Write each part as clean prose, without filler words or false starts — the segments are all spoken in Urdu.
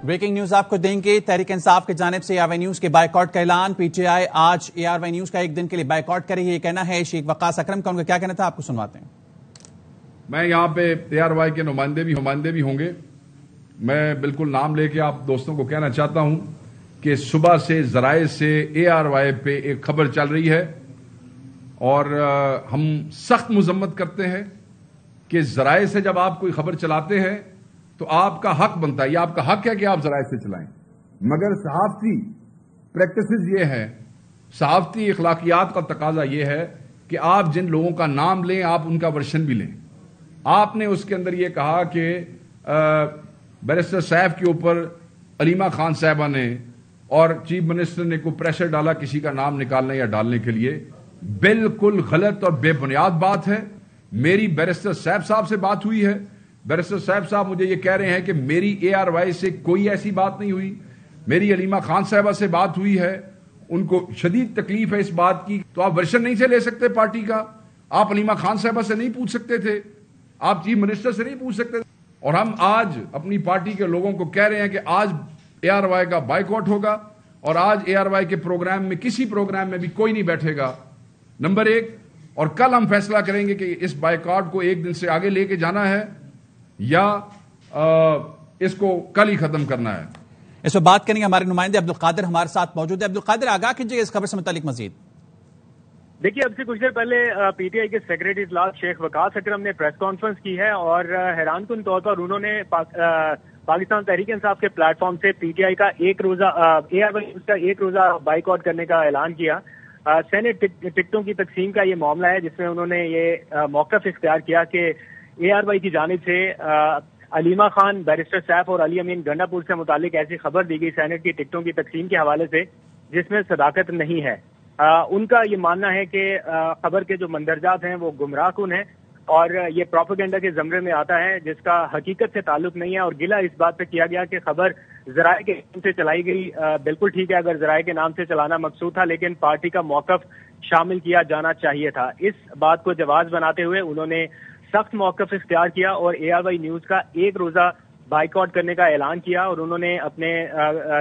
بریکنگ نیوز آپ کو دیں گے. تحریک انصاف کی جانب سے ARY نیوز کے بائیکاٹ کا اعلان. PTI آج ARY نیوز کا ایک دن کے لیے بائیکاٹ کرے. یہ کہنا ہے شیخ وقاص اکرم کا. ان کا کیا کہنا تھا آپ کو سنواتے ہیں. میں یہاں پہ ARY کے نمائندے بھی ہوں گے. میں بالکل نام لے کے آپ دوستوں کو کہنا چاہتا ہوں کہ صبح سے ذرائع سے ARY پہ ایک خبر چل رہی ہے اور ہم سخت مذمت کرتے ہیں کہ ذرائع سے جب آپ کوئی خبر چلاتے ہیں تو آپ کا حق بنتا ہے, یہ آپ کا حق ہے کہ آپ ذرائع سے چلائیں, مگر صحافتی پریکٹسز یہ ہے, صحافتی اخلاقیات کا تقاضا یہ ہے کہ آپ جن لوگوں کا نام لیں آپ ان کا ورشن بھی لیں. آپ نے اس کے اندر یہ کہا کہ بیرسٹر سیف کے اوپر علیمہ خان صاحبہ نے اور چیف منسٹر نے کوئی پریشر ڈالا کسی کا نام نکالنے یا ڈالنے کے لیے. بالکل غلط اور بے بنیاد بات ہے. میری بیرسٹر سیف صاحب سے بات ہوئی ہے. بیرسٹر صاحب صاحب مجھے یہ کہہ رہے ہیں کہ میری ARY سے کوئی ایسی بات نہیں ہوئی. میری علیمہ خان صاحبہ سے بات ہوئی ہے, ان کو شدید تکلیف ہے اس بات کی. تو آپ ورشن نہیں سے لے سکتے پارٹی کا, آپ علیمہ خان صاحبہ سے نہیں پوچھ سکتے تھے, آپ چیف منسٹر سے نہیں پوچھ سکتے تھے. اور ہم آج اپنی پارٹی کے لوگوں کو کہہ رہے ہیں کہ آج ARY کا بائیکاٹ ہوگا اور آج ARY کے پروگرام میں کسی پروگرام میں بھی کوئی نہیں بیٹھے گا, نمبر 1. اور کل ہم فیصلہ کریں گے کہ اس بائیکاٹ کو ایک دن سے آگے لے کے جانا ہے یا اس کو کل ہی ختم کرنا ہے. اس پر بات کریں گے. ہمارے نمائندے عبدالقادر ہمارے ساتھ موجود ہے. عبدالقادر, آگاہ کیجیے اس خبر سے متعلق مزید. دیکھیے, اب سے کچھ دیر پہلے PTI کے سیکرٹری اطلاعات شیخ وقاص اکرم نے پریس کانفرنس کی ہے اور حیران کن طور پر انہوں نے پاکستان تحریک انصاف کے پلیٹ فارم سے PTI کا ARY کا ایک روزہ بائیکاٹ کرنے کا اعلان کیا. سینٹ ٹکٹوں کی تقسیم کا یہ معاملہ ہے جس میں انہوں نے یہ موقف اختیار کیا کہ ARY کی جانب سے علیمہ خان, بیرسٹر سیف اور علی امین گنڈا پور سے متعلق ایسی خبر دی گئی سینٹ کی ٹکٹوں کی تقسیم کے حوالے سے جس میں صداقت نہیں ہے. ان کا یہ ماننا ہے کہ خبر کے جو مندرجات ہیں وہ گمراہ کن ہیں اور یہ پروپیگنڈا کے زمرے میں آتا ہے جس کا حقیقت سے تعلق نہیں ہے. اور گلہ اس بات پہ کیا گیا کہ خبر ذرائع کے نام سے چلائی گئی. بالکل ٹھیک ہے اگر ذرائع کے نام سے چلانا مقصود تھا, لیکن پارٹی کا موقف شامل کیا جانا چاہیے تھا. اس بات کو جواز بناتے ہوئے انہوں نے سخت موقف اختیار کیا اور ARY نیوز کا ایک روزہ بائیکاٹ کرنے کا اعلان کیا. اور انہوں نے اپنے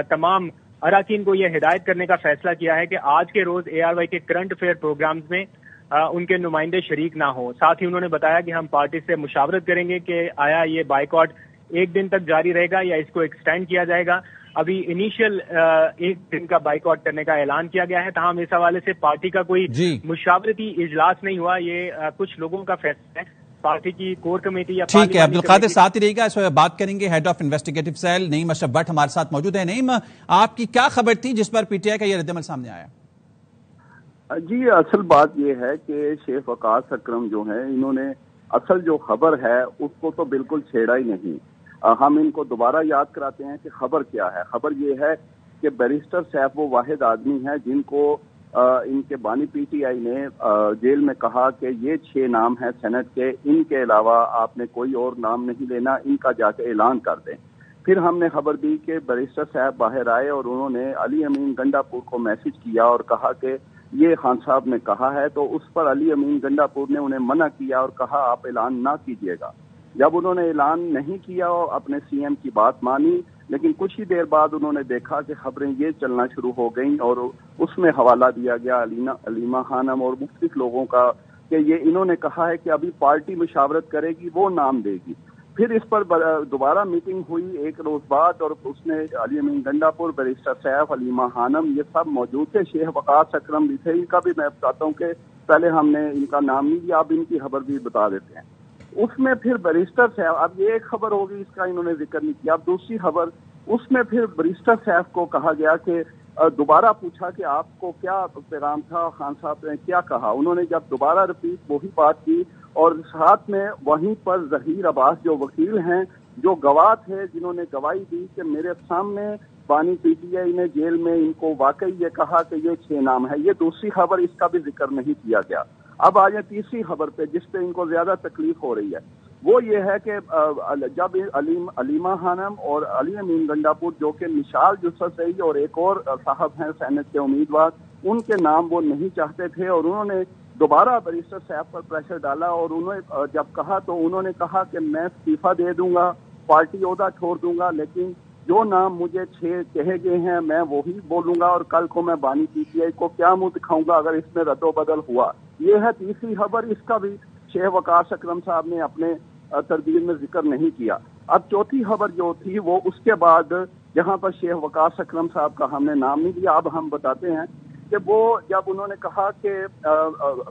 تمام اراکین کو یہ ہدایت کرنے کا فیصلہ کیا ہے کہ آج کے روز ARY کے کرنٹ افیئر پروگرامز میں ان کے نمائندے شریک نہ ہوں. ساتھ ہی انہوں نے بتایا کہ ہم پارٹی سے مشاورت کریں گے کہ آیا یہ بائیکاٹ ایک دن تک جاری رہے گا یا اس کو ایکسٹینڈ کیا جائے گا. ابھی انیشیل ایک دن کا بائیکاٹ کرنے کا اعلان کیا گیا ہے. تاہم اس حوالے سے پارٹی کا کوئی مشاورتی اجلاس نہیں ہوا. یہ کچھ لوگوں کا فیصلہ ہے, پارٹی کی کور کمیٹی یا ٹھیک ہے. عبدالقادر ساتھ ہی رہے گا, اس پر بات کریں گے. Head of investigative cell Naeem Ashraf Butt ہمارے ساتھ موجود ہے. نعیم, آپ کی کیا خبر تھی جس پر PTI کا یہ رد عمل سامنے آیا؟ جی, اصل بات یہ ہے کہ شیخ وقاص اکرم جو ہیں انہوں نے اصل جو خبر ہے اس کو تو بالکل چھیڑا ہی نہیں. ہم ان کو دوبارہ یاد کراتے ہیں کہ خبر کیا ہے. خبر یہ ہے کہ بیرسٹر سیف وہ واحد آدمی ہیں جن کو ان کے بانی PTI نے جیل میں کہا کہ یہ 6 نام ہیں سینٹ کے, ان کے علاوہ آپ نے کوئی اور نام نہیں لینا, ان کا جا کے اعلان کر دیں. پھر ہم نے خبر دی کہ بیرسٹر صاحب باہر آئے اور انہوں نے علی امین گنڈا پور کو میسج کیا اور کہا کہ یہ خان صاحب نے کہا ہے. تو اس پر علی امین گنڈا پور نے انہیں منع کیا اور کہا آپ اعلان نہ کیجیے گا. جب انہوں نے اعلان نہیں کیا اور اپنے CM کی بات مانی, لیکن کچھ ہی دیر بعد انہوں نے دیکھا کہ خبریں یہ چلنا شروع ہو گئیں اور اس میں حوالہ دیا گیا علیمہ خانم اور مختلف لوگوں کا کہ یہ انہوں نے کہا ہے کہ ابھی پارٹی مشاورت کرے گی, وہ نام دے گی. پھر اس پر دوبارہ میٹنگ ہوئی ایک روز بعد اور اس میں علی امین گنڈا پور, بیرسٹر سیف, علیمہ خانم یہ سب موجود تھے. شیخ وقاص اکرم بھی تھے. ان کا بھی میں بتاتا ہوں کہ پہلے ہم نے ان کا نام نہیں لیا, اب ان کی خبر بھی بتا دیتے ہیں. اس میں پھر بیرسٹر صاحب, اب یہ ایک خبر ہوگی اس کا انہوں نے ذکر نہیں کیا. اب دوسری خبر, اس میں پھر بیرسٹر صاحب کو کہا گیا کہ دوبارہ پوچھا کہ آپ کو کیا پیغام تھا, خان صاحب نے کیا کہا. انہوں نے جب دوبارہ رپیٹ وہی بات کی اور ساتھ میں وہیں پر ظہیر عباس جو وکیل ہیں, جو گواہ تھے, جنہوں نے گواہی دی کہ میرے سامنے بانی PTI نے جیل میں ان کو واقعی یہ کہا کہ یہ 6 نام ہے. یہ دوسری خبر, اس کا بھی ذکر نہیں کیا گیا. اب آ جائیں تیسری خبر پہ جس پہ ان کو زیادہ تکلیف ہو رہی ہے. وہ یہ ہے کہ جب علیمہ خانم اور علی امین گنڈا پور جو کہ مشال جسد رہی اور ایک اور صاحب ہیں سینٹ کے امیدوار, ان کے نام وہ نہیں چاہتے تھے اور انہوں نے دوبارہ بیرسٹر صاحب پر پریشر ڈالا اور انہوں جب کہا تو انہوں نے کہا کہ میں استعفیٰ دے دوں گا, پارٹی عہدہ چھوڑ دوں گا, لیکن جو نام مجھے 6 کہے گئے ہیں میں وہی بولوں گا، اور کل کو میں بانی پی ٹی آئی کو کیا منہ دکھاؤں گا اگر اس میں رد و بدل ہوا۔ یہ ہے تیسری خبر، اس کا بھی شیخ وقاص اکرم صاحب نے اپنے تربیت میں ذکر نہیں کیا۔ اب چوتھی خبر جو تھی وہ اس کے بعد جہاں پر شیخ وقاص اکرم صاحب کا ہم نے نام نہیں لیا، اب ہم بتاتے ہیں کہ وہ جب انہوں نے کہا کہ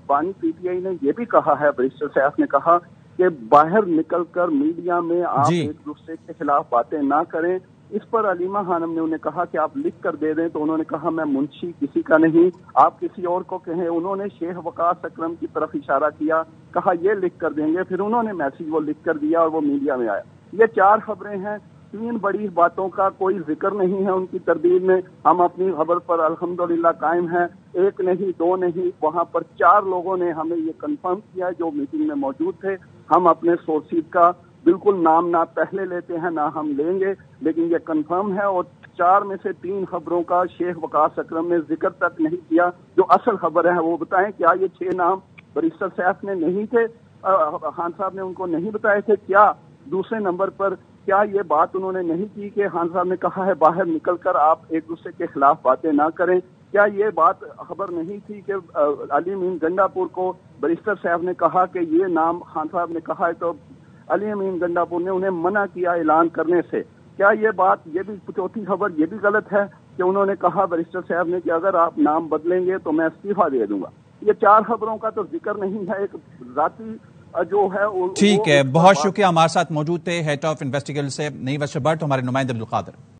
بانی پی ٹی آئی نے یہ بھی کہا ہے، بیرسٹر سیف نے کہا کہ باہر نکل کر میڈیا میں آپ ایک دوسرے کے خلاف باتیں نہ کریں، اس پر علیمہ خانم نے انہیں کہا کہ آپ لکھ کر دے دیں، تو انہوں نے کہا میں منشی کسی کا نہیں، آپ کسی اور کو کہیں۔ انہوں نے شیخ وقاص اکرم کی طرف اشارہ کیا، کہا یہ لکھ کر دیں گے، پھر انہوں نے میسج وہ لکھ کر دیا اور وہ میڈیا میں آیا۔ یہ 4 خبریں ہیں، 3 بڑی باتوں کا کوئی ذکر نہیں ہے ان کی تردید میں۔ ہم اپنی خبر پر الحمدللہ قائم ہیں، 1 نہیں 2 نہیں، وہاں پر 4 لوگوں نے ہمیں یہ کنفرم کیا جو میٹنگ میں موجود تھے۔ ہم اپنے سورسز کا بالکل نام نہ پہلے لیتے ہیں نہ ہم لیں گے، لیکن یہ کنفرم ہے، اور 4 میں سے 3 خبروں کا شیخ وقاص اکرم نے ذکر تک نہیں کیا۔ جو اصل خبر ہے وہ بتائیں، کیا یہ 6 نام بیرسٹر سیف نے نہیں تھے، خان صاحب نے ان کو نہیں بتائے تھے؟ کیا دوسرے نمبر پر کیا یہ بات انہوں نے نہیں کی کہ خان صاحب نے کہا ہے باہر نکل کر آپ ایک دوسرے کے خلاف باتیں نہ کریں؟ کیا یہ بات خبر نہیں تھی کہ علی امین گنڈا پور کو بیرسٹر صاحب نے کہا کہ یہ نام خان صاحب نے کہا ہے، تو علی امین گنڈا پور نے انہیں منع کیا اعلان کرنے سے؟ کیا یہ بات، یہ بھی چوتھی خبر یہ بھی غلط ہے کہ انہوں نے کہا بیرسٹر صاحب نے کہ اگر آپ نام بدلیں گے تو میں استعفیٰ دے دوں گا؟ یہ 4 خبروں کا تو ذکر نہیں ہے، ایک ذاتی جو ہے۔ ٹھیک ہے، بہت شکریہ، ہمارے ساتھ موجود تھے ہیڈ آف انویسٹیگیشن سے نئی وسٹ بٹ، ہمارے نمائندے عبدالقادر۔